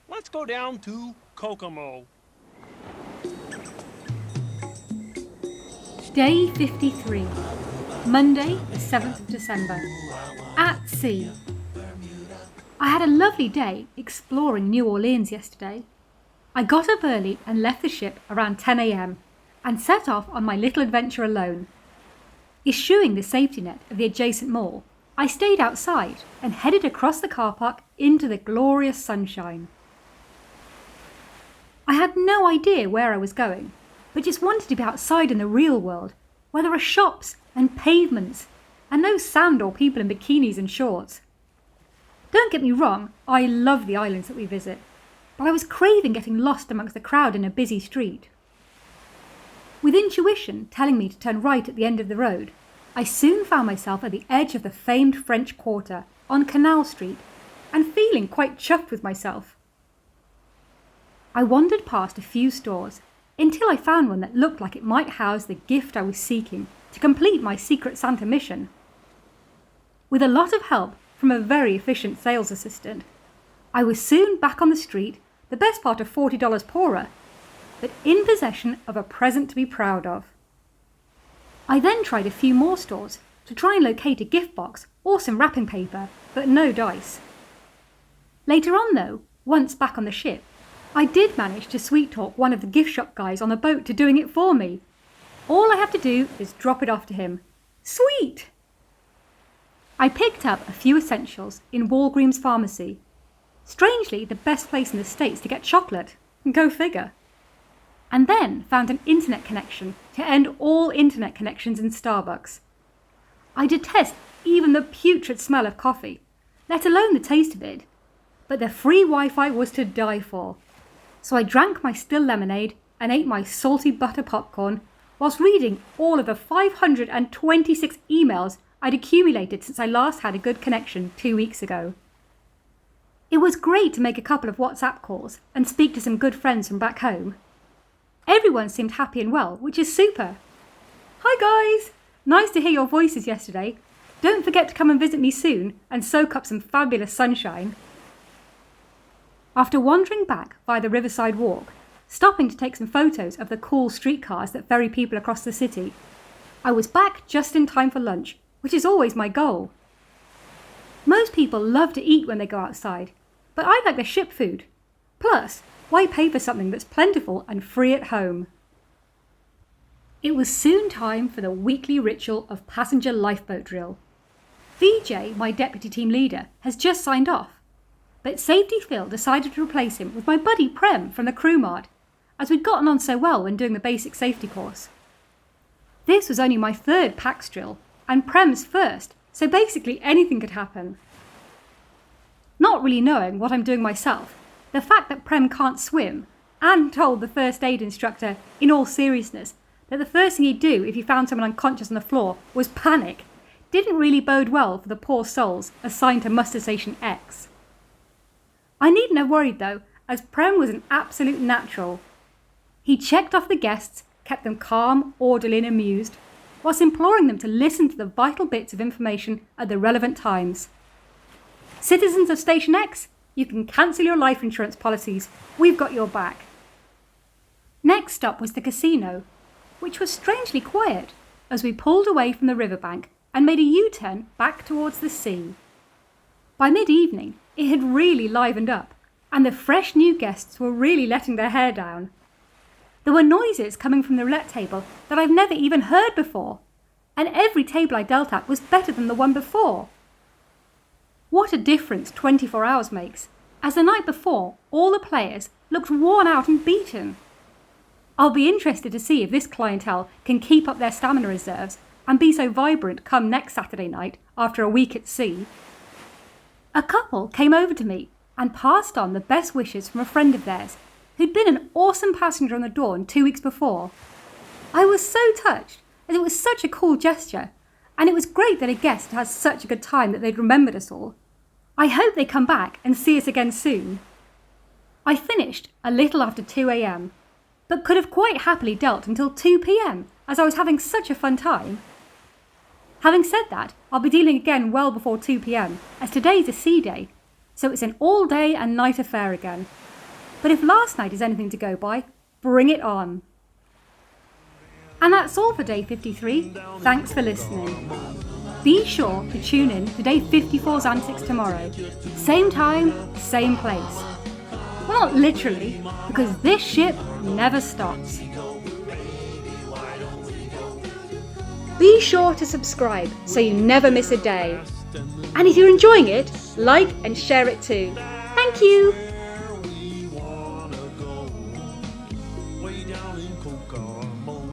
Let's go down to Kokomo. Day 53, Monday the 7th of December, at sea. I had a lovely day exploring New Orleans yesterday. I got up early and left the ship around 10 a.m. and set off on my little adventure alone. Eschewing the safety net of the adjacent mall, I stayed outside and headed across the car park into the glorious sunshine. I had no idea where I was going, but just wanted to be outside in the real world, where there are shops and pavements, and no sand or people in bikinis and shorts. Don't get me wrong, I love the islands that we visit, but I was craving getting lost amongst the crowd in a busy street. With intuition telling me to turn right at the end of the road, I soon found myself at the edge of the famed French Quarter on Canal Street, and feeling quite chuffed with myself. I wandered past a few stores until I found one that looked like it might house the gift I was seeking to complete my Secret Santa mission. With a lot of help from a very efficient sales assistant, I was soon back on the street, the best part of $40 poorer, but in possession of a present to be proud of. I then tried a few more stores to try and locate a gift box or some wrapping paper, but no dice. Later on though, once back on the ship, I did manage to sweet-talk one of the gift shop guys on the boat to doing it for me. All I have to do is drop it off to him. Sweet! I picked up a few essentials in Walgreens Pharmacy. Strangely, the best place in the States to get chocolate. Go figure. And then found an internet connection to end all internet connections in Starbucks. I detest even the putrid smell of coffee, let alone the taste of it, but the free Wi-Fi was to die for. So I drank my still lemonade and ate my salty butter popcorn whilst reading all of the 526 emails I'd accumulated since I last had a good connection 2 weeks ago. It was great to make a couple of WhatsApp calls and speak to some good friends from back home. Everyone seemed happy and well, which is super. Hi guys! Nice to hear your voices yesterday. Don't forget to come and visit me soon and soak up some fabulous sunshine. After wandering back by the Riverside Walk, stopping to take some photos of the cool streetcars that ferry people across the city, I was back just in time for lunch, which is always my goal. Most people love to eat when they go outside, but I like the ship food. Plus, why pay for something that's plentiful and free at home? It was soon time for the weekly ritual of passenger lifeboat drill. VJ, my deputy team leader, has just signed off, but Safety Phil decided to replace him with my buddy Prem from the crew mod, as we'd gotten on so well when doing the basic safety course. This was only my third PAX drill, and Prem's first, so basically anything could happen. Not really knowing what I'm doing myself, the fact that Prem can't swim, and told the first aid instructor, in all seriousness, that the first thing he'd do if he found someone unconscious on the floor was panic, didn't really bode well for the poor souls assigned to Muster Station X. I needn't have worried though, as Prem was an absolute natural. He checked off the guests, kept them calm, orderly and amused, whilst imploring them to listen to the vital bits of information at the relevant times. Citizens of Station X, you can cancel your life insurance policies. We've got your back. Next up was the casino, which was strangely quiet as we pulled away from the riverbank and made a U-turn back towards the sea. By mid-evening, it had really livened up, and the fresh new guests were really letting their hair down. There were noises coming from the roulette table that I've never even heard before, and every table I dealt at was better than the one before. What a difference 24 hours makes, as the night before, all the players looked worn out and beaten. I'll be interested to see if this clientele can keep up their stamina reserves and be so vibrant come next Saturday night after a week at sea. A couple came over to me and passed on the best wishes from a friend of theirs who'd been an awesome passenger on the Dawn 2 weeks before. I was so touched, as it was such a cool gesture, and it was great that a guest has such a good time that they'd remembered us all. I hope they come back and see us again soon. I finished a little after 2 a.m, but could have quite happily dealt until 2 p.m, as I was having such a fun time. Having said that, I'll be dealing again well before 2 p.m, as today's a sea day, so it's an all-day and night affair again. But if last night is anything to go by, bring it on. And that's all for day 53. Thanks for listening. Be sure to tune in to day 54's antics tomorrow. Same time, same place. Well, not literally, because this ship never stops. Be sure to subscribe so you never miss a day. And if you're enjoying it, like and share it too. Thank you!